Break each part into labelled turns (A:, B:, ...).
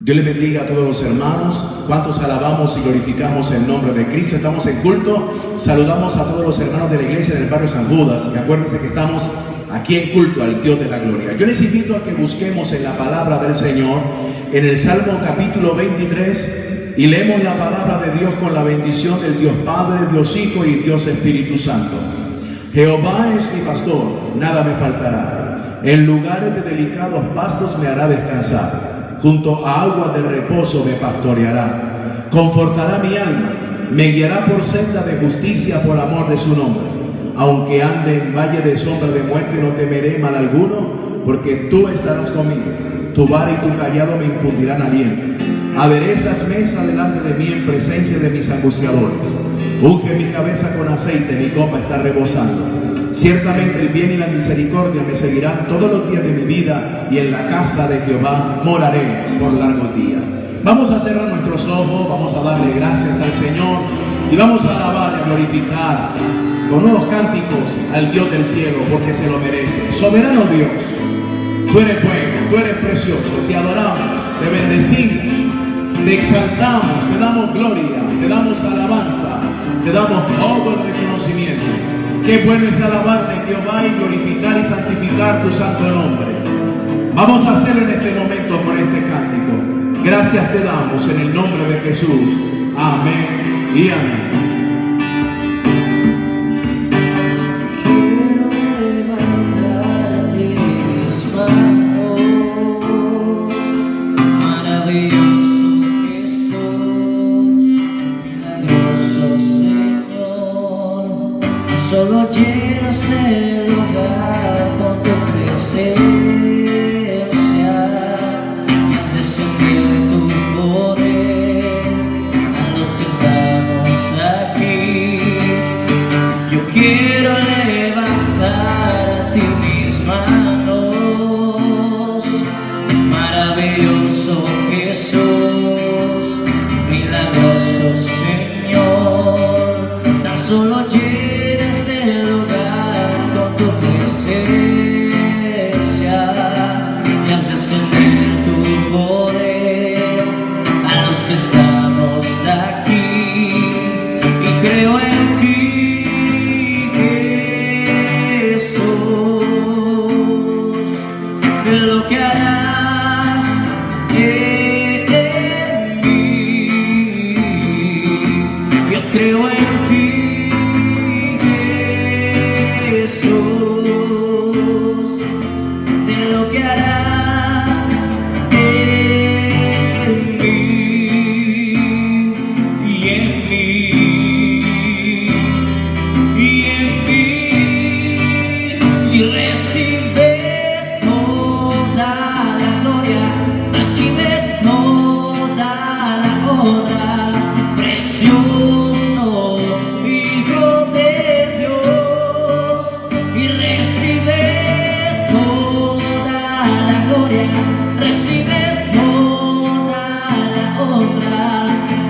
A: Dios le bendiga a todos los hermanos. ¿Cuántos alabamos y glorificamos el nombre de Cristo? Estamos en culto. Saludamos a todos los hermanos de la iglesia del barrio San Judas. Y acuérdense que estamos aquí en culto al Dios de la gloria. Yo les invito a que busquemos en la palabra del Señor, en el Salmo capítulo 23, y leemos la palabra de Dios con la bendición del Dios Padre, Dios Hijo y Dios Espíritu Santo. Jehová es mi pastor, nada me faltará. En lugares de delicados pastos me hará descansar. Junto a aguas de reposo me pastoreará. Confortará mi alma, me guiará por senda de justicia por amor de su nombre. Aunque ande en valle de sombra de muerte, no temeré mal alguno, porque tú estarás conmigo. Tu vara y tu callado me infundirán aliento. Aderezas mesa delante de mí en presencia de mis angustiadores. Unge mi cabeza con aceite, mi copa está rebosando. Ciertamente el bien y la misericordia me seguirán todos los días de mi vida, y en la casa de Jehová moraré por largos días. Vamos a cerrar nuestros ojos, vamos a darle gracias al Señor y vamos a alabar y a glorificar con nuevos cánticos al Dios del cielo, porque se lo merece. Soberano Dios, tú eres bueno, tú eres precioso, te adoramos, te bendecimos, te exaltamos, te damos gloria, te damos alabanza, te damos todo el reconocimiento. Qué bueno es alabarte, Jehová, y glorificar y santificar tu santo nombre. Vamos a hacerlo en este momento con este cántico. Gracias te damos en el nombre de Jesús. Amén y amén.
B: Solo llenas el lugar con tu presencia y has descendido tu poder a los que estamos aquí. Yo quiero levantar a ti mis manos, maravilloso Jesús, milagroso Señor, tan solo llenas el lugar con tu presencia y has descendido tu poder a los que estamos aquí, y creo en ti, Jesús, en lo que harás en mí. Yo creo en ti, de lo que harás en mí y en mí y en mí, y recibe toda la gloria, recibe toda la honra, precioso Hijo de Dios, y recibe recibe toda la honra,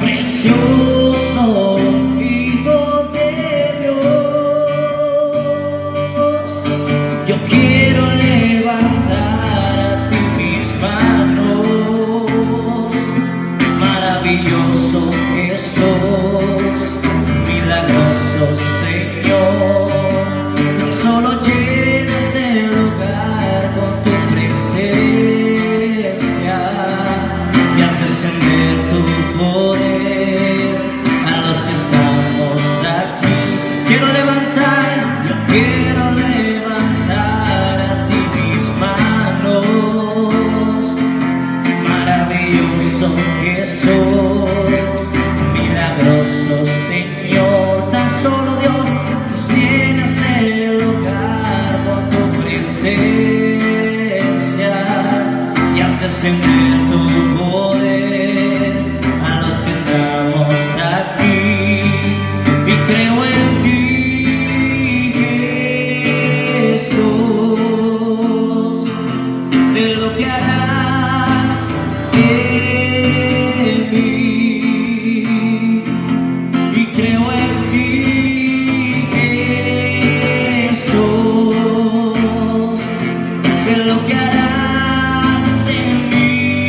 B: precioso Hijo de Dios. Yo quiero levantar a ti mis manos, maravilloso Jesús, milagroso Señor, tan solo llenas el lugar con tu y has descender tu poder a los que estamos aquí. Quiero levantar a ti mis manos, maravilloso Jesús, milagroso Señor, tan solo Dios, llenas el lugar con tu presencia y has descendido tu poder a los que estamos aquí, y creo en ti, Jesús, de lo que harás en mí, y creo en ti, Jesús, de lo que harás en mí.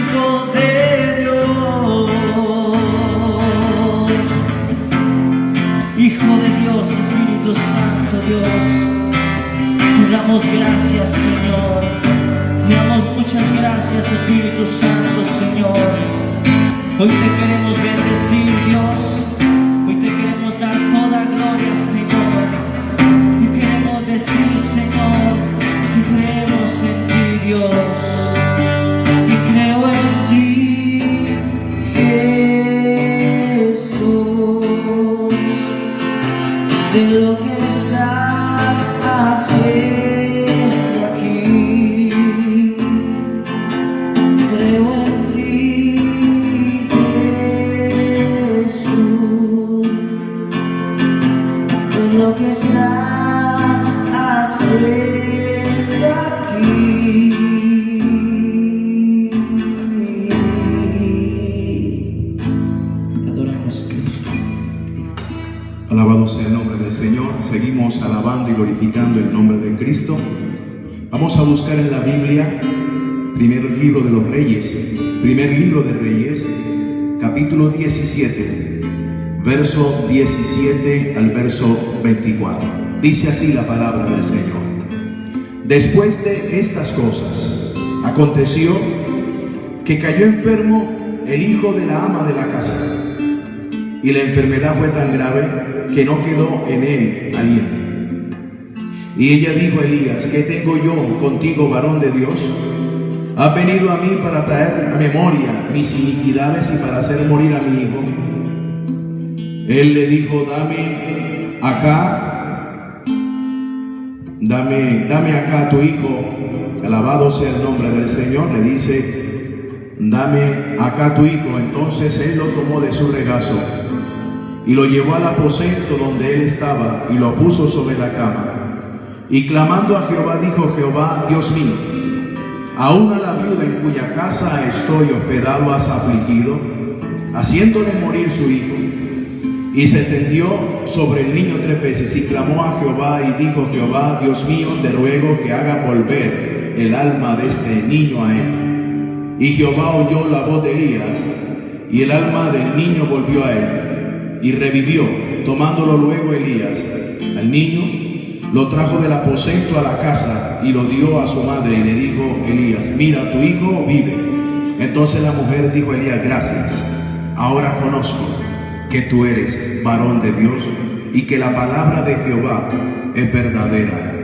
B: Hijo de Dios, Hijo de Dios, Espíritu Santo, Dios, te damos gracias, Señor, te damos muchas gracias, Espíritu Santo, Señor. Hoy te queremos bendecir, Dios, hoy te queremos dar toda gloria, Señor, te queremos decir, Señor, que creemos en ti, Dios, y creo en ti, Jesús, de lo que estás haciendo aquí. Creo en ti, Jesús, de lo que estás haciendo aquí. Te adoramos, Dios.
A: Alabado sea el nombre del Señor. Seguimos alabando y glorificando el nombre de Cristo. Vamos a buscar en la Biblia, primer libro de los Reyes, primer libro de Reyes, capítulo 17, verso 17 al verso 24. Dice así la palabra del Señor. Después de estas cosas, aconteció que cayó enfermo el hijo de la ama de la casa, y la enfermedad fue tan grave que no quedó en él aliento. Y ella dijo a Elías: ¿qué tengo yo contigo, varón de Dios? ¿Has venido a mí para traer a memoria mis iniquidades y para hacer morir a mi hijo? Él le dijo: dame acá a tu hijo. Alabado sea el nombre del Señor. Le dice: dame acá a tu hijo. Entonces él lo tomó de su regazo y lo llevó al aposento donde él estaba y lo puso sobre la cama. Y clamando a Jehová, dijo: Jehová, Dios mío, aún a la viuda en cuya casa estoy hospedado has afligido, haciéndole morir su hijo. Y se tendió sobre el niño 3 veces y clamó a Jehová y dijo: Jehová, Dios mío, te ruego que haga volver el alma de este niño a él. Y Jehová oyó la voz de Elías, y el alma del niño volvió a él, y revivió. Tomándolo luego Elías al niño, lo trajo del aposento a la casa y lo dio a su madre, y le dijo Elías: mira, tu hijo vive. Entonces la mujer dijo a Elías: gracias, ahora conozco que tú eres varón de Dios y que la palabra de Jehová es verdadera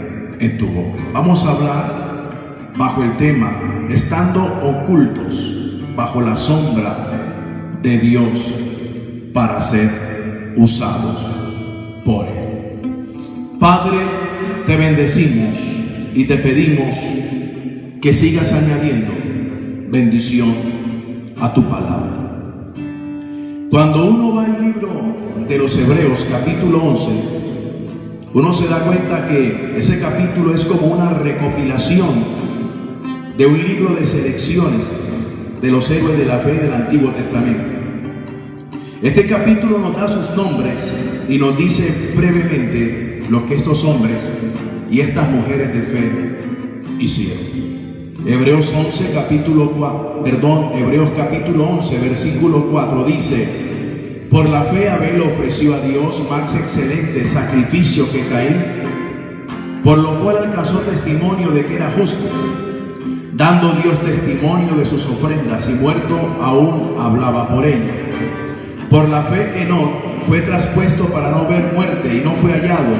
A: en tu boca. Vamos a hablar bajo el tema: estando ocultos bajo la sombra de Dios para ser usados por Él. Padre, te bendecimos y te pedimos que sigas añadiendo bendición a tu palabra. Cuando uno va al libro de los Hebreos, capítulo 11, uno se da cuenta que ese capítulo es como una recopilación de un libro de selecciones de los héroes de la fe del Antiguo Testamento. Este capítulo nos da sus nombres y nos dice brevemente lo que estos hombres y estas mujeres de fe hicieron. Hebreos capítulo 11, versículo 4 dice: por la fe Abel ofreció a Dios más excelente sacrificio que Caín, por lo cual alcanzó testimonio de que era justo, dando Dios testimonio de sus ofrendas, y muerto aún hablaba por ella. Por la fe Enoc fue traspuesto para no ver muerte, y no fue hallado,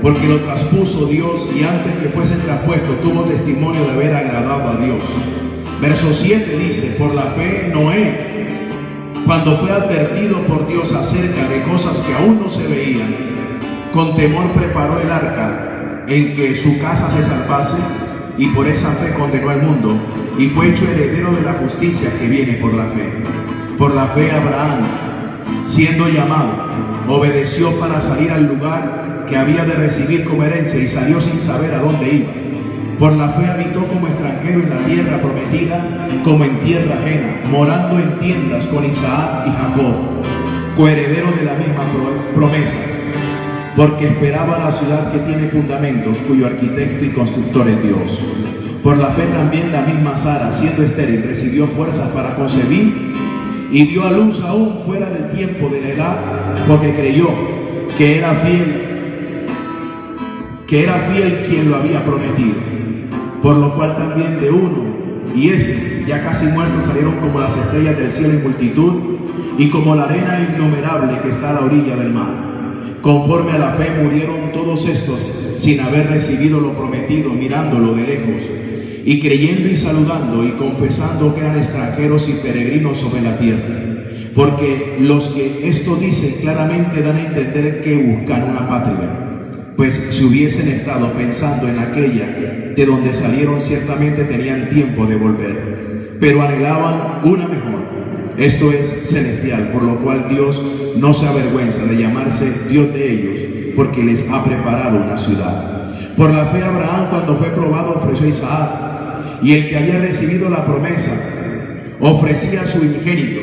A: porque lo traspuso Dios, y antes que fuese traspuesto tuvo testimonio de haber agradado a Dios. Verso 7 dice: por la fe Noé, cuando fue advertido por Dios acerca de cosas que aún no se veían, con temor preparó el arca en que su casa se salvase, y por esa fe condenó al mundo, y fue hecho heredero de la justicia que viene por la fe. Por la fe Abraham, siendo llamado, obedeció para salir al lugar que había de recibir como herencia, y salió sin saber a dónde iba. Por la fe habitó como extranjero en la tierra prometida, como en tierra ajena, morando en tiendas con Isaac y Jacob, coheredero de la misma promesa, porque esperaba la ciudad que tiene fundamentos, cuyo arquitecto y constructor es Dios. Por la fe también la misma Sara, siendo estéril, recibió fuerzas para concebir y dio a luz aún fuera del tiempo de la edad, porque creyó que era fiel quien lo había prometido. Por lo cual también de uno y ese ya casi muerto salieron como las estrellas del cielo en multitud y como la arena innumerable que está a la orilla del mar. Conforme a la fe murieron todos estos sin haber recibido lo prometido, mirándolo de lejos y creyendo y saludando y confesando que eran extranjeros y peregrinos sobre la tierra. Porque los que esto dicen claramente dan a entender que buscan una patria. Pues si hubiesen estado pensando en aquella de donde salieron, ciertamente tenían tiempo de volver, pero anhelaban una mejor, esto es celestial, por lo cual Dios no se avergüenza de llamarse Dios de ellos, porque les ha preparado una ciudad. Por la fe Abraham, cuando fue probado, ofreció a Isaac, y el que había recibido la promesa ofrecía a su unigénito,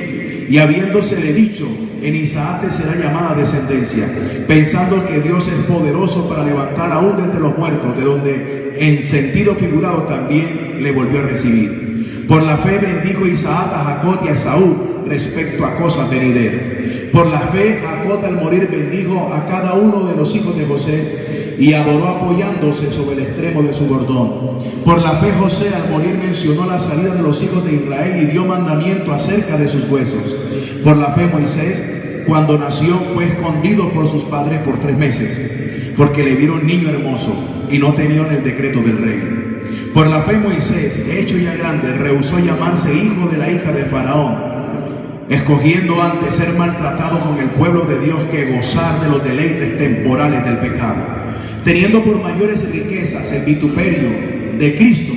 A: y habiéndosele dicho: en Isaac te será llamada descendencia, pensando que Dios es poderoso para levantar aún de entre los muertos, de donde en sentido figurado también le volvió a recibir. Por la fe bendijo Isaac a Jacob y a Esaú respecto a cosas venideras. Por la fe Jacob al morir bendijo a cada uno de los hijos de José y adoró apoyándose sobre el extremo de su bordón. Por la fe José al morir mencionó la salida de los hijos de Israel y dio mandamiento acerca de sus huesos. Por la fe Moisés, cuando nació, fue escondido por sus padres por 3 meses, porque le vieron niño hermoso y no temieron el decreto del rey. Por la fe Moisés, hecho ya grande, rehusó llamarse hijo de la hija de Faraón, escogiendo antes ser maltratado con el pueblo de Dios que gozar de los deleites temporales del pecado, teniendo por mayores riquezas el vituperio de Cristo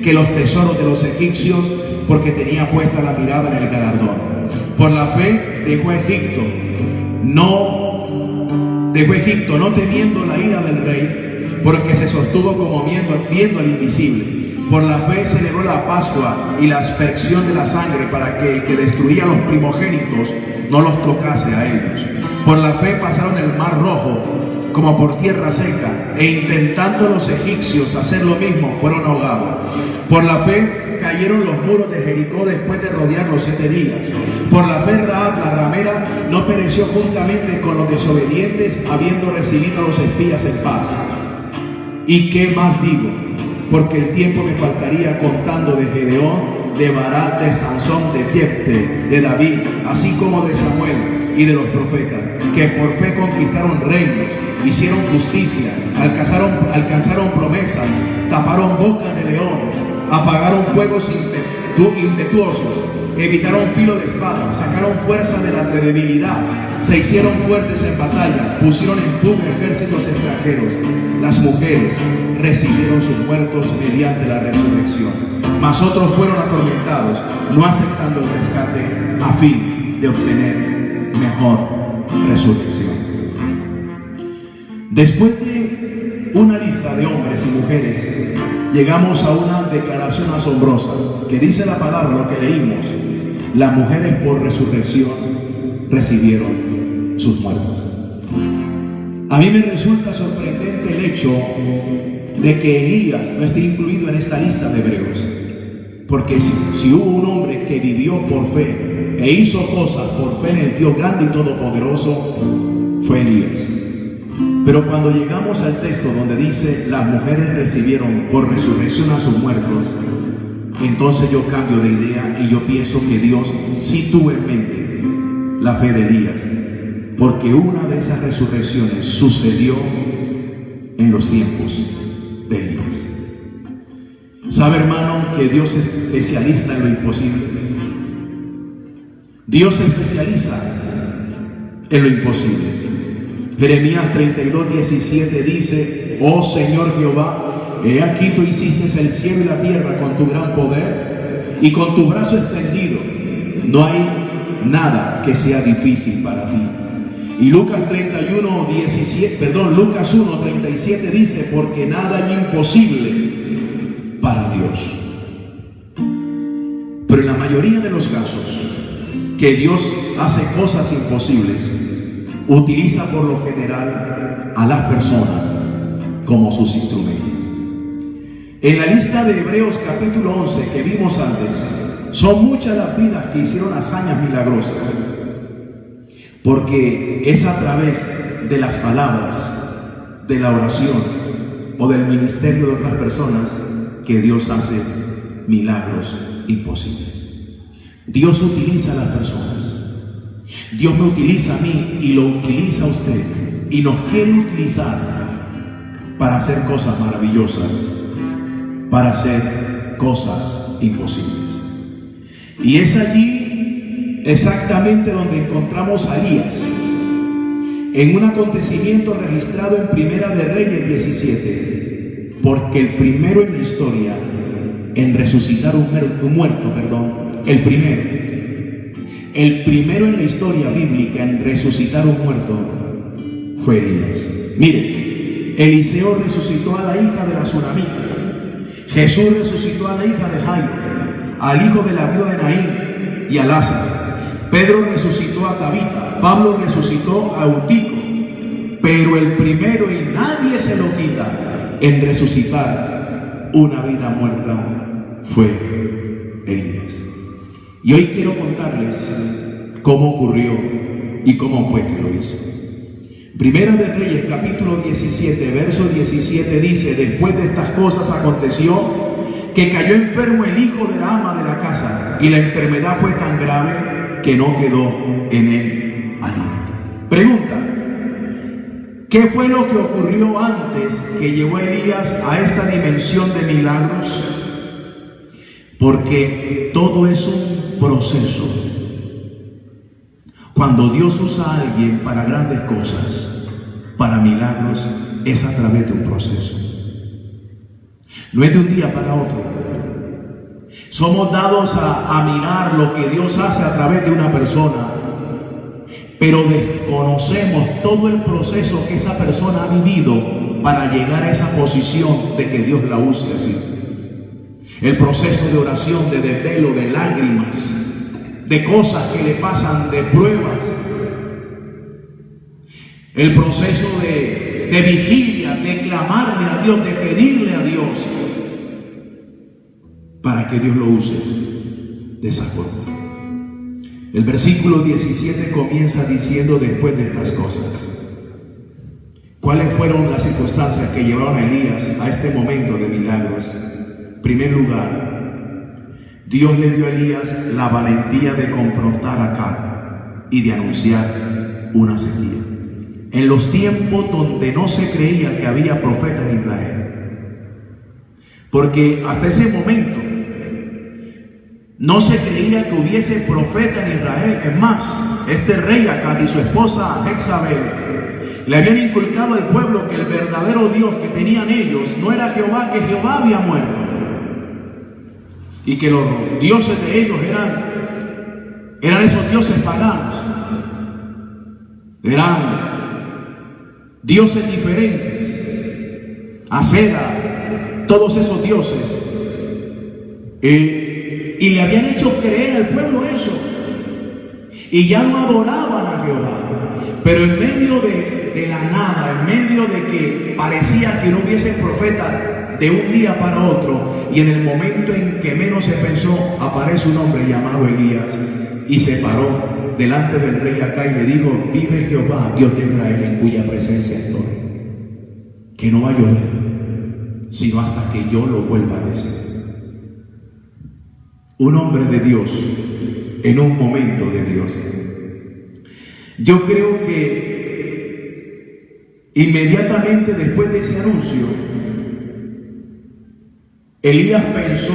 A: que los tesoros de los egipcios, porque tenía puesta la mirada en el galardón. Por la fe dejó Egipto, no temiendo la ira del rey, porque se sostuvo como viendo al invisible. Por la fe celebró la Pascua y la aspersión de la sangre, para que el que destruía a los primogénitos no los tocase a ellos. Por la fe pasaron el mar Rojo como por tierra seca, e intentando los egipcios hacer lo mismo, fueron ahogados. Por la fe cayeron los muros de Jericó después de rodearlos 7 días. Por la fe Rahab la ramera no pereció juntamente con los desobedientes, habiendo recibido a los espías en paz. ¿Y qué más digo? Porque el tiempo me faltaría contando de Gedeón, de Barak, de Sansón, de Jefte, de David, así como de Samuel y de los profetas, que por fe conquistaron reinos, hicieron justicia, alcanzaron promesas, taparon bocas de leones, apagaron fuegos impetuosos, evitaron filo de espada, sacaron fuerza de la debilidad, se hicieron fuertes en batalla, pusieron en fuga ejércitos extranjeros. Las mujeres recibieron sus muertos mediante la resurrección, mas otros fueron atormentados, no aceptando el rescate, a fin de obtener mejor resurrección. Después de una lista de hombres y mujeres, llegamos a una declaración asombrosa que dice la palabra, lo que leímos: las mujeres por resurrección recibieron sus muertos. A mí me resulta sorprendente el hecho de que Elías no esté incluido en esta lista de hebreos, porque si hubo un hombre que vivió por fe e hizo cosas por fe en el Dios grande y todopoderoso, fue Elías. Pero cuando llegamos al texto donde dice las mujeres recibieron por resurrección a sus muertos, entonces yo cambio de idea y yo pienso que Dios sí tuvo en mente la fe de Elías, porque una de esas resurrecciones sucedió en los tiempos de Elías. ¿Sabe, hermano, que Dios es especialista en lo imposible? Dios se especializa en lo imposible. Jeremías 32:17 dice: oh Señor Jehová, he aquí tú hiciste el cielo y la tierra con tu gran poder y con tu brazo extendido. No hay nada que sea difícil para ti. Y Lucas 1:37 dice: porque nada es imposible para Dios. Pero en la mayoría de los casos que Dios hace cosas imposibles, utiliza por lo general a las personas como sus instrumentos. En la lista de Hebreos capítulo 11 que vimos antes, son muchas las vidas que hicieron hazañas milagrosas, porque es a través de las palabras, de la oración o del ministerio de otras personas que Dios hace milagros imposibles. Dios utiliza a las personas. Dios me utiliza a mí y lo utiliza a usted, y nos quiere utilizar para hacer cosas maravillosas, para hacer cosas imposibles. Y es allí exactamente donde encontramos a Elías, en un acontecimiento registrado en Primera de Reyes 17, porque el primero en la historia en resucitar un muerto, el primero en la historia bíblica en resucitar un muerto fue Elías. Mire, Eliseo resucitó a la hija de la Sunamita, Jesús resucitó a la hija de Jairo, al hijo de la viuda de Naín y a Lázaro. Pedro resucitó a Tabita, Pablo resucitó a Eutico, pero el primero, y nadie se lo quita, en resucitar una vida muerta fue Elías. Y hoy quiero contarles cómo ocurrió y cómo fue que lo hizo. Primera de Reyes capítulo 17, verso 17 dice: después de estas cosas aconteció que cayó enfermo el hijo de la ama de la casa, y la enfermedad fue tan grave que no quedó en él aliento. Pregunta: ¿qué fue lo que ocurrió antes que llevó a Elías a esta dimensión de milagros? Porque todo es un proceso. Cuando Dios usa a alguien para grandes cosas, para milagros, es a través de un proceso. No es de un día para otro. Somos dados a mirar lo que Dios hace a través de una persona, pero desconocemos todo el proceso que esa persona ha vivido para llegar a esa posición de que Dios la use así. El proceso de oración, de desvelo, de lágrimas, de cosas que le pasan, de pruebas. El proceso de vigilia, de clamarle a Dios, de pedirle a Dios, para que Dios lo use de esa forma. El versículo 17 comienza diciendo: después de estas cosas. ¿Cuáles fueron las circunstancias que llevaron a Elías a este momento de milagros? En primer lugar, Dios le dio a Elías la valentía de confrontar a Acab y de anunciar una sequía. En los tiempos donde no se creía que había profeta en Israel. Porque hasta ese momento no se creía que hubiese profeta en Israel. Es más, este rey Acab y su esposa Jezabel le habían inculcado al pueblo que el verdadero Dios que tenían ellos no era Jehová, que Jehová había muerto, y que los dioses de ellos eran esos dioses paganos, eran dioses diferentes, Acera, todos esos dioses, y le habían hecho creer al pueblo eso, y ya no adoraban a Jehová. Pero en medio de la nada, en medio de que parecía que no hubiese profeta de un día para otro, y en el momento en que menos se pensó, aparece un hombre llamado Elías, y se paró delante del rey Acab y le dijo: vive Jehová, Dios de Israel, en cuya presencia estoy, que no va a llover, sino hasta que yo lo vuelva a decir. Un hombre de Dios en un momento de Dios. Yo creo que inmediatamente después de ese anuncio, Elías pensó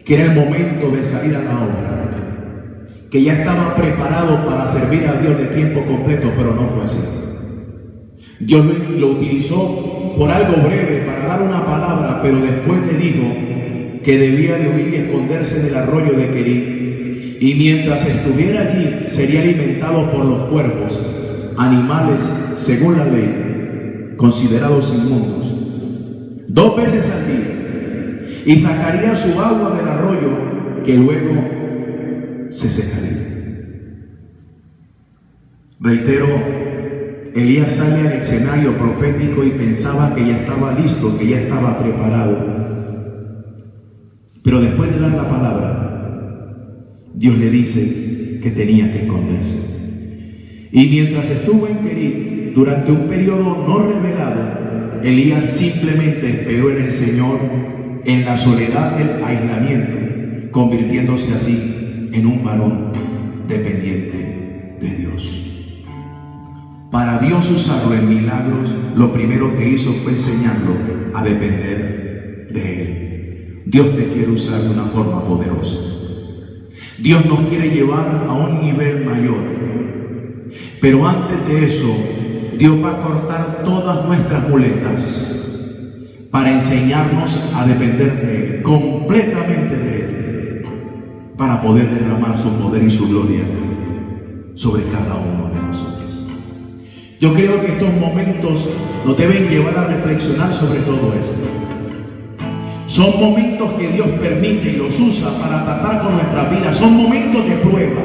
A: que era el momento de salir a la obra, que ya estaba preparado para servir a Dios de tiempo completo, pero no fue así. Dios lo utilizó por algo breve para dar una palabra, pero después le dijo que debía de huir y esconderse del arroyo de Querit, y mientras estuviera allí sería alimentado por los cuervos, animales según la ley considerados inmundos, 2 veces al día, y sacaría su agua del arroyo, que luego se secaría. Reitero, Elías sale al escenario profético y pensaba que ya estaba listo, que ya estaba preparado. Pero después de dar la palabra, Dios le dice que tenía que esconderse. Y mientras estuvo en Querit, durante un periodo no revelado, Elías simplemente esperó en el Señor, en la soledad del aislamiento, convirtiéndose así en un varón dependiente de Dios. Para Dios usarlo en milagros, lo primero que hizo fue enseñarlo a depender de Él. Dios te quiere usar de una forma poderosa. Dios nos quiere llevar a un nivel mayor. Pero antes de eso, Dios va a cortar todas nuestras muletas para enseñarnos a depender de Él, completamente de Él, para poder derramar su poder y su gloria sobre cada uno de nosotros. Yo creo que estos momentos nos deben llevar a reflexionar sobre todo esto. Son momentos que Dios permite y los usa para tratar con nuestra vida. Son momentos de prueba,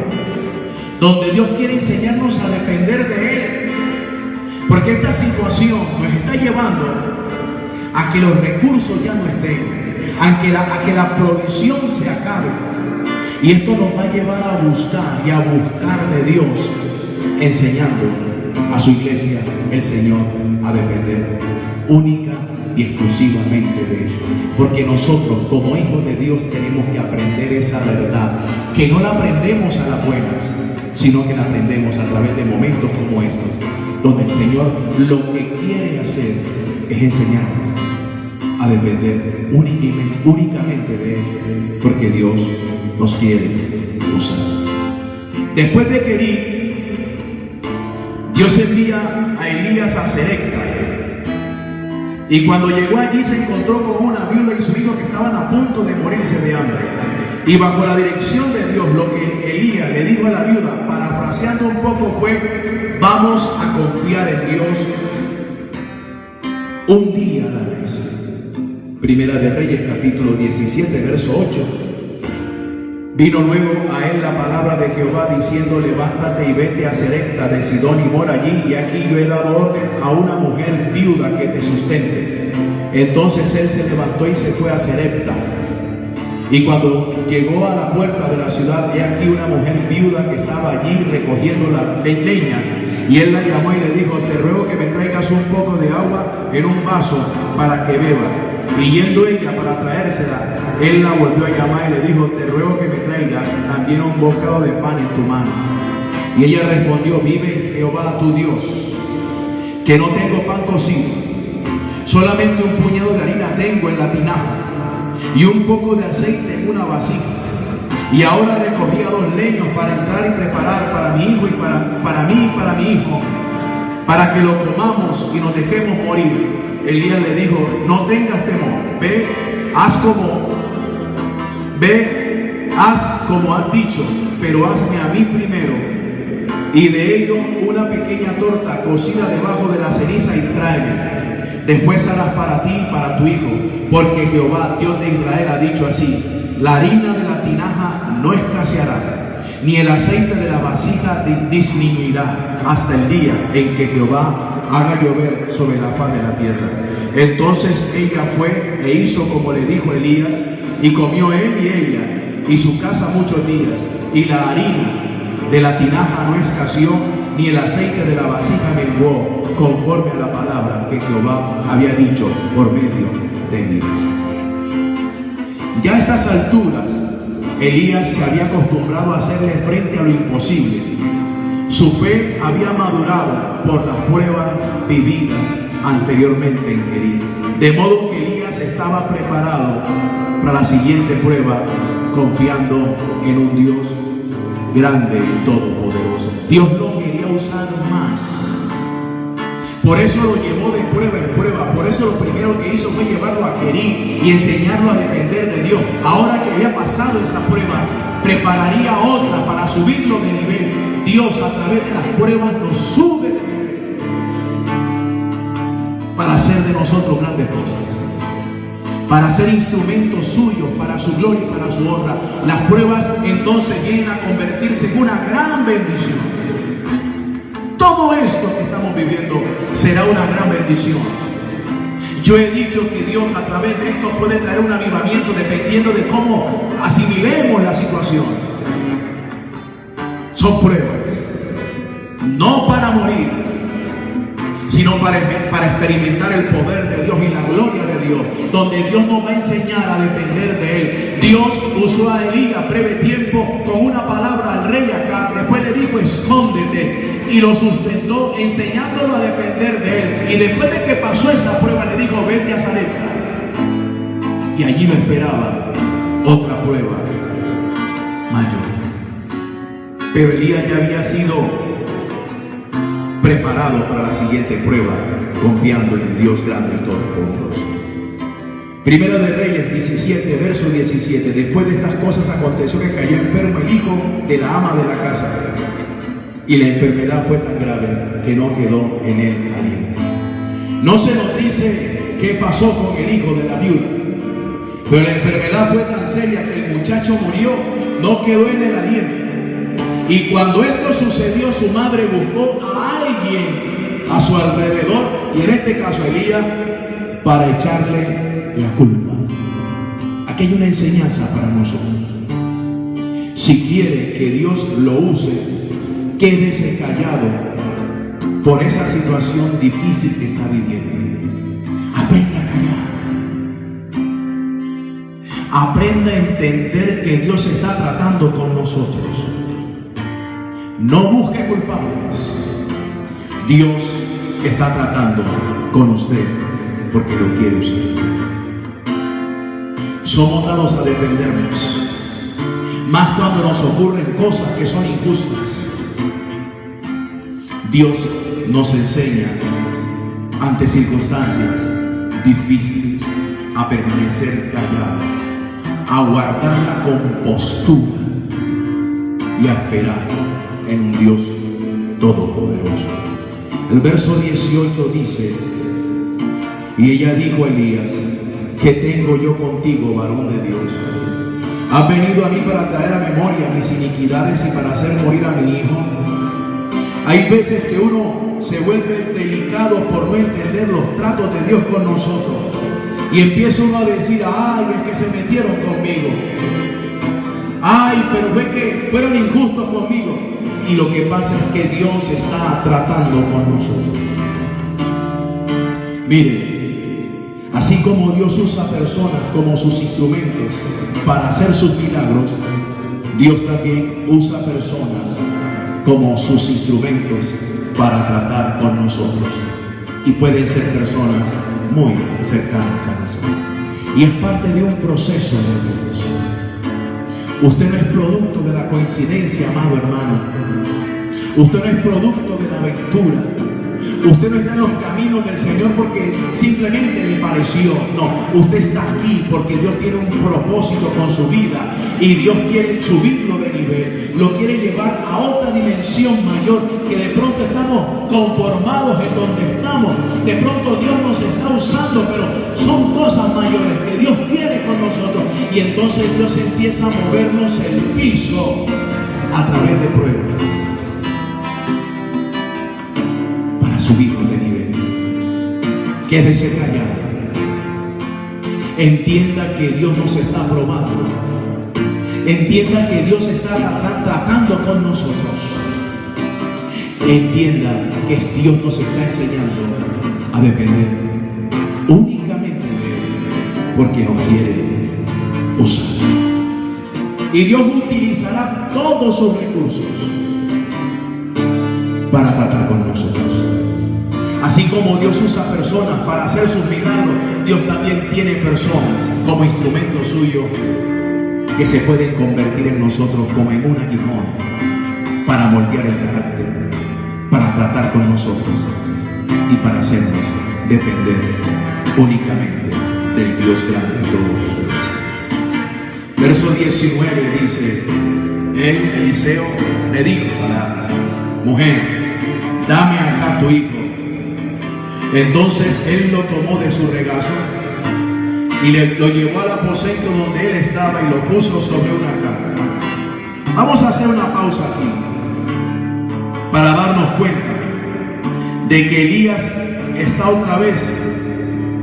A: donde Dios quiere enseñarnos a depender de Él. Porque esta situación nos está llevando a que los recursos ya no estén, a que la provisión se acabe. Y esto nos va a llevar a buscar y a buscar de Dios, enseñando a su iglesia, el Señor, a depender única y exclusivamente de Él. Porque nosotros, como hijos de Dios, tenemos que aprender esa verdad, que no la aprendemos a las buenas, sino que la aprendemos a través de momentos como estos, donde el Señor lo que quiere hacer es enseñarnos a depender únicamente de Él, porque Dios nos quiere usar. Después de Querit, Dios envía a Elías a Serepta, y cuando llegó allí se encontró con una viuda y su hijo que estaban a punto de morirse de hambre. Y bajo la dirección de Dios, lo que Elías le dijo a la viuda, parafraseando un poco, fue: vamos a confiar en Dios un día a la vez. Primera de Reyes, capítulo 17, verso 8. Vino luego a él la palabra de Jehová diciendo: levántate y vete a Serepta de Sidón y mora allí, y aquí yo he dado orden a una mujer viuda que te sustente. Entonces él se levantó y se fue a Serepta. Y cuando llegó a la puerta de la ciudad, he aquí una mujer viuda que estaba allí recogiendo la leña. Y él la llamó y le dijo: te ruego que me traigas un poco de agua en un vaso para que beba. Y yendo ella para traérsela, él la volvió a llamar y le dijo: te ruego que me traigas también un bocado de pan en tu mano. Y ella respondió: vive Jehová tu Dios, que no tengo pan cocido, solamente un puñado de harina tengo en la tinaja y un poco de aceite en una vasija. Y ahora recogía 2 leños para entrar y preparar para mi hijo y para mí y para mi hijo, para que lo comamos y nos dejemos morir. Elías le dijo: no tengas temor, ve, haz como has dicho, pero hazme a mí primero, y de ello una pequeña torta cocida debajo de la ceniza y tráeme. Después harás para ti y para tu hijo, porque Jehová, Dios de Israel, ha dicho así: la harina de la tinaja no escaseará, ni el aceite de la vasija disminuirá, hasta el día en que Jehová haga llover sobre la faz de la tierra. Entonces ella fue e hizo como le dijo Elías, y comió él y ella y su casa muchos días, y la harina de la tinaja no escaseó, ni el aceite de la vasija menguó, conforme a la palabra que Jehová había dicho por medio de Elías. Ya a estas alturas, Elías se había acostumbrado a hacerle frente a lo imposible. Su fe había madurado por las pruebas vividas anteriormente en Querit, de modo que Elías estaba preparado para la siguiente prueba, confiando en un Dios grande y todopoderoso. Dios lo quería usar más. Por eso lo llevó de prueba en prueba. Por eso lo primero que hizo fue llevarlo a Querit y enseñarlo a depender de Dios. Ahora que había pasado esa prueba, prepararía otra para subirlo de nivel. Dios, a través de las pruebas, nos sube de nivel para hacer de nosotros grandes cosas, para ser instrumentos suyos, para su gloria y para su honra. Las pruebas entonces vienen a convertirse en una gran bendición. Todo esto que estamos viviendo será una gran bendición. Yo he dicho que Dios a través de esto puede traer un avivamiento dependiendo de cómo asimilemos la situación. Son pruebas, no para morir, sino para experimentar el poder de Dios y la gloria de Dios, donde Dios nos va a enseñar a depender de Él. Dios usó a Elías breve tiempo con una palabra al rey Acab, después le dijo escóndete, y lo sustentó enseñándolo a depender de Él. Y después de que pasó esa prueba le dijo vete a Sarepta, y allí lo esperaba otra prueba mayor. Pero Elías ya había sido preparado para la siguiente prueba, confiando en el Dios grande y todopoderoso. Primera de Reyes 17, verso 17. Después de estas cosas aconteció que cayó enfermo el hijo de la ama de la casa, y la enfermedad fue tan grave que no quedó en él aliento. No se nos dice qué pasó con el hijo de la viuda, pero la enfermedad fue tan seria que el muchacho murió, no quedó en el aliento. Y cuando esto sucedió, su madre buscó a alguien a su alrededor, y en este caso Elías, para echarle la culpa. Aquí hay una enseñanza para nosotros. Si quiere que Dios lo use, quédese callado por esa situación difícil que está viviendo. Aprenda a callar. Aprenda a entender que Dios está tratando con nosotros. No busque culpables. Dios está tratando con usted porque lo quiere usted. Somos dados a defendernos, más cuando nos ocurren cosas que son injustas. Dios nos enseña ante circunstancias difíciles a permanecer callados, a guardar la compostura y a esperar en un Dios todopoderoso. El verso 18 dice: y ella dijo a Elías, ¿qué tengo yo contigo, varón de Dios? ¿Has venido a mí para traer a memoria mis iniquidades y para hacer morir a mi hijo? Hay veces que uno se vuelve delicado por no entender los tratos de Dios con nosotros, y empieza uno a decir, ay, es que se metieron conmigo, ay, pero fue que fueron injustos conmigo. Y lo que pasa es que Dios está tratando con nosotros. Mire, así como Dios usa personas como sus instrumentos para hacer sus milagros, Dios también usa personas como sus instrumentos para tratar con nosotros. Y pueden ser personas muy cercanas a nosotros. Y es parte de un proceso de Dios. Usted no es producto de la coincidencia, amado hermano. Usted no es producto de la aventura. Usted no está en los caminos del Señor porque simplemente le pareció. No, usted está aquí porque Dios tiene un propósito con su vida y Dios quiere subirlo de nivel. Lo quiere llevar a otra dimensión mayor, que de pronto estamos conformados en donde estamos. De pronto Dios nos está usando, pero son cosas mayores que Dios quiere con nosotros. Y entonces Dios empieza a movernos el piso a través de pruebas para subirnos de nivel. Quédese callado. Entienda que Dios nos está probando. Entienda que Dios está tratando con nosotros. Entienda que Dios nos está enseñando a depender únicamente de Él, porque nos quiere usar. Y Dios utilizará todos sus recursos para tratar con nosotros. Así como Dios usa personas para hacer sus milagros, Dios también tiene personas como instrumento suyo que se pueden convertir en nosotros como en un aguijón para moldear el carácter, para tratar con nosotros y para hacernos depender únicamente del Dios grande y todopoderoso. Verso 19 dice: él, Eliseo, le dijo a la mujer, dame acá tu hijo. Entonces él lo tomó de su regazo y lo llevó al aposento donde él estaba y lo puso sobre una cama. Vamos a hacer una pausa aquí para darnos cuenta de que Elías está otra vez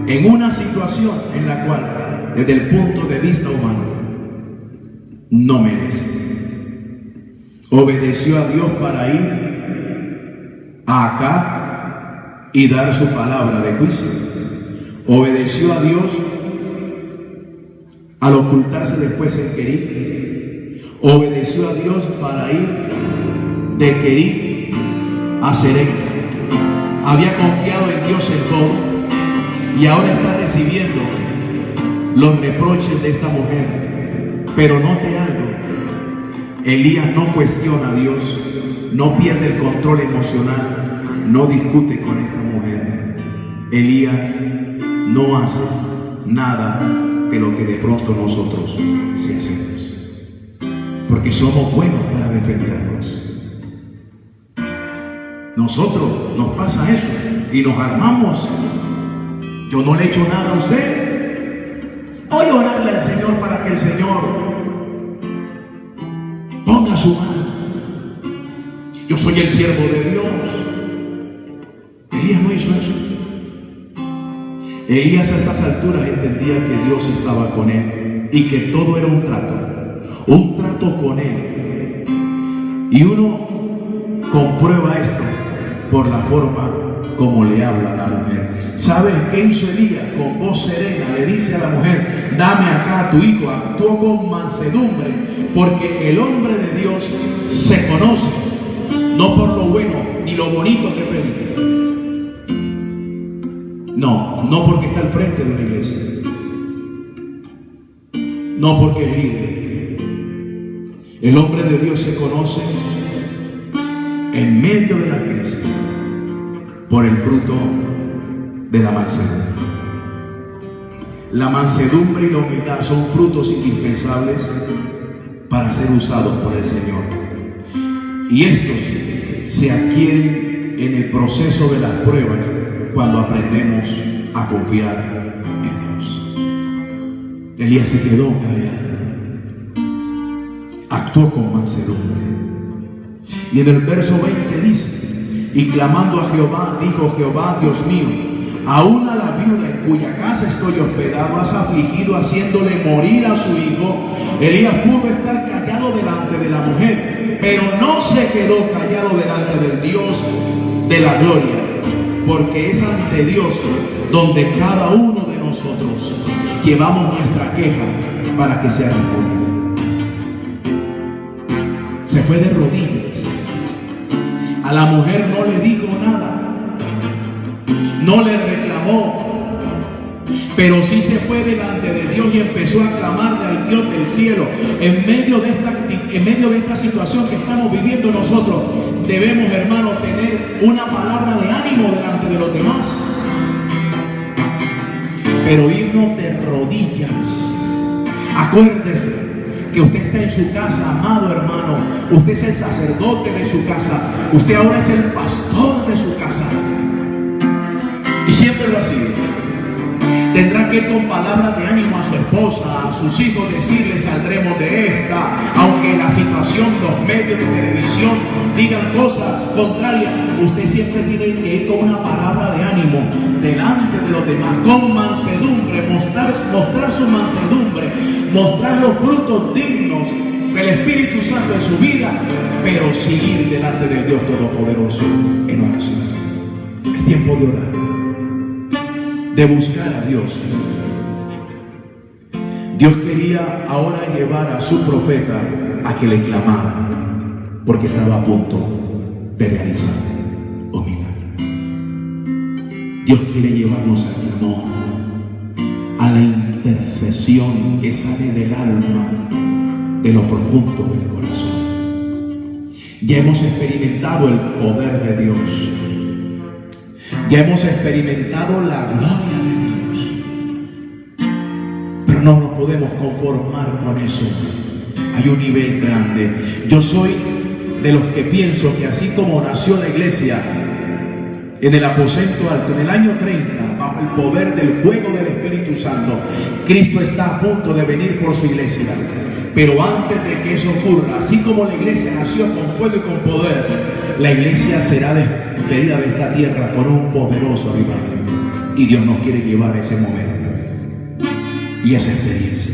A: en una situación en la cual, desde el punto de vista humano, no merece. Obedeció a Dios para ir a Acab y dar su palabra de juicio. Obedeció a Dios al ocultarse después en Querib. Obedeció a Dios para ir de Querib a Serepta. Había confiado en Dios en todo y ahora está recibiendo los reproches de esta mujer. Pero note algo: Elías no cuestiona a Dios, no pierde el control emocional, no discute con esta mujer. Elías no hace nada de lo que de pronto nosotros sí hacemos, porque somos buenos para defendernos. Nosotros nos pasa eso y nos armamos. Yo no le he hecho nada a usted. Voy a orarle al Señor para que el Señor ponga su mano. Yo soy el siervo de Dios. Elías no hizo eso. Elías a estas alturas entendía que Dios estaba con él y que todo era un trato con él. Y uno comprueba esto por la forma como le habla a la mujer. ¿Sabes qué hizo Elías? Con voz serena le dice a la mujer: dame acá a tu hijo. Actuó con mansedumbre, porque el hombre de Dios se conoce no por lo bueno ni lo bonito que predica. No porque está al frente de una iglesia, no porque es líder. El hombre de Dios se conoce en medio de la crisis por el fruto de la mansedumbre. La mansedumbre y la humildad son frutos indispensables para ser usados por el Señor, y estos se adquieren en el proceso de las pruebas cuando aprendemos a confiar en Dios. Elías se quedó callado, actuó con mansedumbre. Y en el verso 20 dice: y clamando a Jehová, dijo Jehová, Dios mío, aún a la viuda en cuya casa estoy hospedado has afligido, haciéndole morir a su hijo. Elías pudo estar callado delante de la mujer, pero no se quedó callado delante del Dios de la gloria, porque es ante Dios donde cada uno de nosotros llevamos nuestra queja para que sea respondida. Se fue de rodillas. A la mujer no le dijo nada, no le reclamó, pero sí se fue delante de Dios y empezó a clamarle al Dios del cielo. En medio de esta situación que estamos viviendo nosotros, debemos, hermanos, tener una palabra de ánimo delante de los demás, pero irnos de rodillas. Acuérdese que usted está en su casa, amado hermano. Usted es el sacerdote de su casa. Usted ahora es el pastor de su casa, y siempre lo ha sido. Tendrá que ir con palabras de ánimo a su esposa, a sus hijos, decirles: saldremos de esta. Aunque la situación, los medios de televisión digan cosas contrarias, usted siempre tiene que ir con una palabra de ánimo delante de los demás, con mansedumbre, mostrar su mansedumbre, mostrar los frutos dignos del Espíritu Santo en su vida, pero seguir delante del Dios Todopoderoso en oración. Es tiempo de orar, de buscar a Dios. Dios quería ahora llevar a su profeta a que le clamara, porque estaba a punto de realizar un milagro. Dios quiere llevarnos al clamor, a la intercesión que sale del alma, de lo profundo del corazón. Ya hemos experimentado el poder de Dios. Ya hemos experimentado la gloria de Dios, pero no nos podemos conformar con eso. Hay un nivel grande. Yo soy de los que pienso que así como nació la iglesia en el aposento alto en el año 30, bajo el poder del fuego del Espíritu Santo, Cristo está a punto de venir por su iglesia. Pero antes de que eso ocurra, así como la iglesia nació con fuego y con poder, la iglesia será despedida de esta tierra por un poderoso avivamiento. Y Dios nos quiere llevar a ese momento y esa experiencia.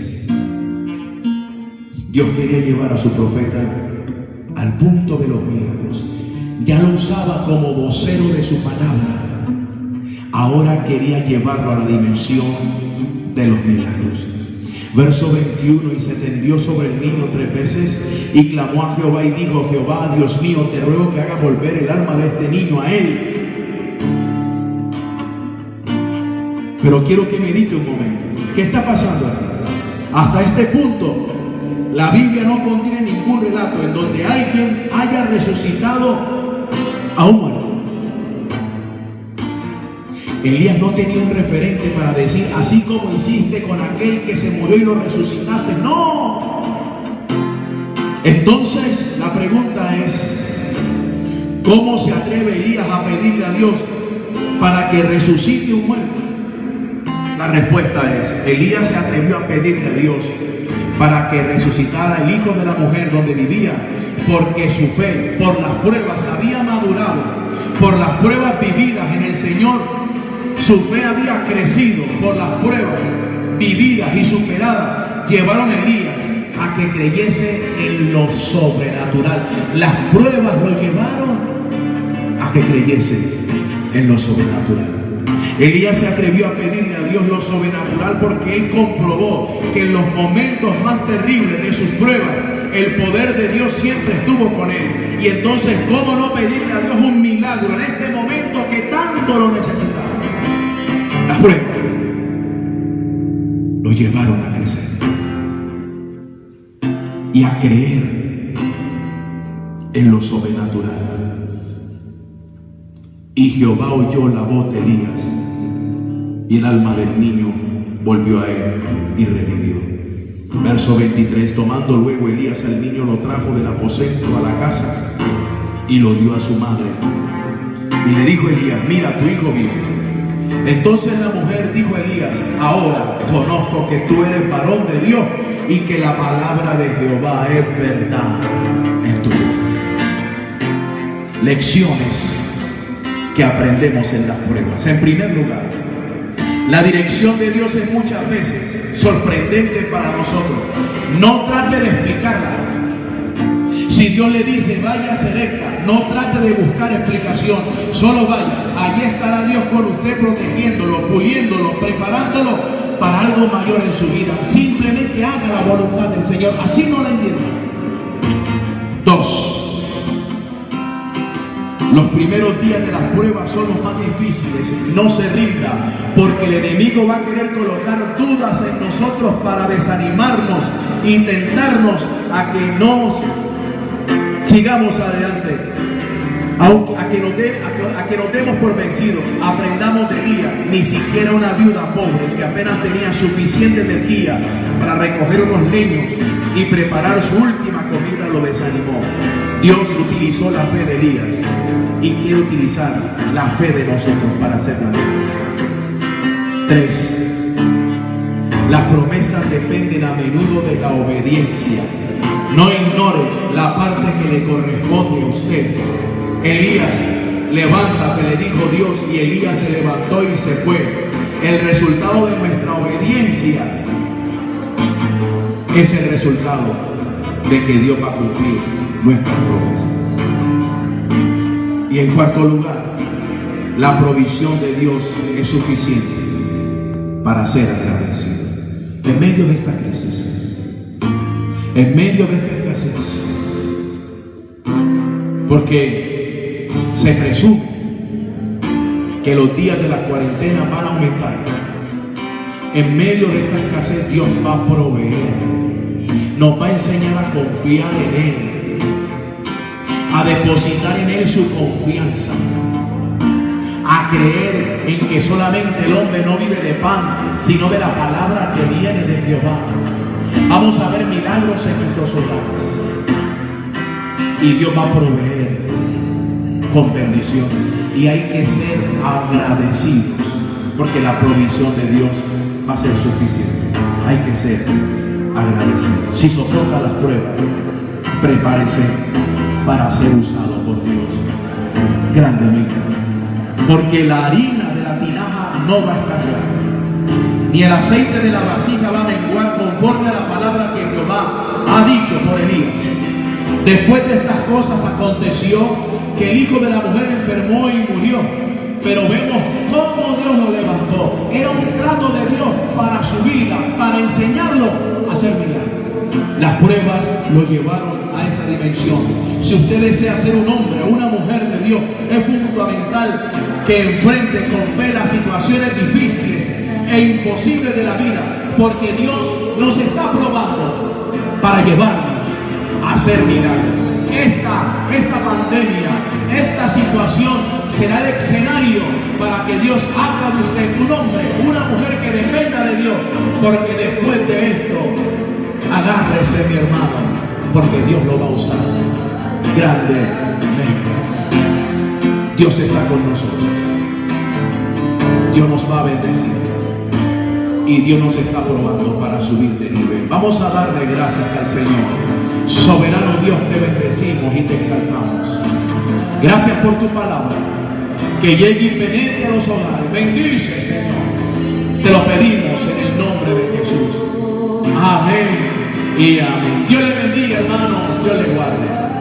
A: Dios quería llevar a su profeta al punto de los milagros. Ya lo usaba como vocero de su palabra. Ahora quería llevarlo a la dimensión de los milagros. Verso 21, y se tendió sobre el niño 3 veces y clamó a Jehová y dijo: Jehová, Dios mío, te ruego que haga volver el alma de este niño a él. Pero quiero que medite un momento. ¿Qué está pasando aquí? Hasta este punto, la Biblia no contiene ningún relato en donde alguien haya resucitado a un muerto. Elías no tenía un referente para decir: así como hiciste con aquel que se murió y lo resucitaste. ¡No! Entonces la pregunta es: ¿cómo se atreve Elías a pedirle a Dios para que resucite un muerto? La respuesta es: Elías se atrevió a pedirle a Dios para que resucitara el hijo de la mujer donde vivía, porque su fe por las pruebas había madurado, por las pruebas vividas en el Señor. Su fe había crecido por las pruebas vividas y superadas. Llevaron a Elías a que creyese en lo sobrenatural. Las pruebas lo llevaron a que creyese en lo sobrenatural. Elías se atrevió a pedirle a Dios lo sobrenatural porque él comprobó que en los momentos más terribles de sus pruebas el poder de Dios siempre estuvo con él. Y entonces, ¿cómo no pedirle a Dios un milagro en este momento que tanto lo necesitaba? Las pruebas lo llevaron a crecer y a creer en lo sobrenatural. Y Jehová oyó la voz de Elías, y el alma del niño volvió a él y revivió. Verso 23, tomando luego Elías al niño, lo trajo del aposento a la casa y lo dio a su madre. Y le dijo Elías: mira, tu hijo vive. Entonces la mujer dijo a Elías: ahora conozco que tú eres varón de Dios y que la palabra de Jehová es verdad en tu boca. Lecciones que aprendemos en las pruebas. En primer lugar, la dirección de Dios es muchas veces sorprendente para nosotros. No trate de explicarla. Si Dios le dice vaya a ser recta, no trate de buscar explicación, solo vaya. Allí estará Dios con usted, protegiéndolo, puliéndolo, preparándolo para algo mayor en su vida. Simplemente haga la voluntad del Señor, así no la entienda. 2. Los primeros días de las pruebas son los más difíciles. No se rinda, porque el enemigo va a querer colocar dudas en nosotros para desanimarnos y tentarnos a que no sigamos adelante, a que nos demos por vencidos. Aprendamos de Elías. Ni siquiera una viuda pobre que apenas tenía suficiente energía para recoger unos leños y preparar su última comida lo desanimó. Dios utilizó la fe de Elías y quiere utilizar la fe de nosotros para hacer la vida. 3. Las promesas dependen a menudo de la obediencia. No ignore la parte que le corresponde a usted. Elías, levántate, le dijo Dios, y Elías se levantó y se fue. El resultado de nuestra obediencia es el resultado de que Dios va a cumplir nuestras promesas. Y en cuarto lugar, la provisión de Dios es suficiente para ser agradecido. En medio de esta crisis, en medio de esta escasez, porque se presume que los días de la cuarentena van a aumentar. En medio de esta escasez, Dios va a proveer, nos va a enseñar a confiar en Él, a depositar en Él su confianza, a creer en que solamente el hombre no vive de pan, sino de la palabra que viene de Jehová. Vamos a ver milagros en nuestros hogares y Dios va a proveer con bendición, y hay que ser agradecidos porque la provisión de Dios va a ser suficiente. Hay que ser agradecer. Si soporta las pruebas, prepárese para ser usado por Dios grandemente. Porque la harina de la tinaja no va a escasear, ni el aceite de la vasija va a menguar, conforme a la palabra que Jehová ha dicho por Elías. Después de estas cosas aconteció que el hijo de la mujer enfermó y murió. Pero vemos cómo Dios lo levantó. Era un trato de Dios para su vida, para enseñarlo a ser milagros. Las pruebas lo llevaron a esa dimensión. Si usted desea ser un hombre o una mujer de Dios, es fundamental que enfrente con fe las situaciones difíciles e imposibles de la vida, porque Dios nos está probando para llevarnos a ser milagros. Esta pandemia, esta situación será el escenario para que Dios haga de usted un hombre, una mujer que dependa de Dios, porque después de esto, agárrese, mi hermano, porque Dios lo va a usar grandemente. Dios está con nosotros. Dios nos va a bendecir. Y Dios nos está probando para subir de nivel. Vamos a darle gracias al Señor. Soberano Dios, te bendecimos y te exaltamos. Gracias por tu palabra, que llegue y penetre a los hogares. Bendice, Señor. Te lo pedimos en el nombre de Jesús. Amén y amén. Dios le bendiga, hermano. Dios le guarde.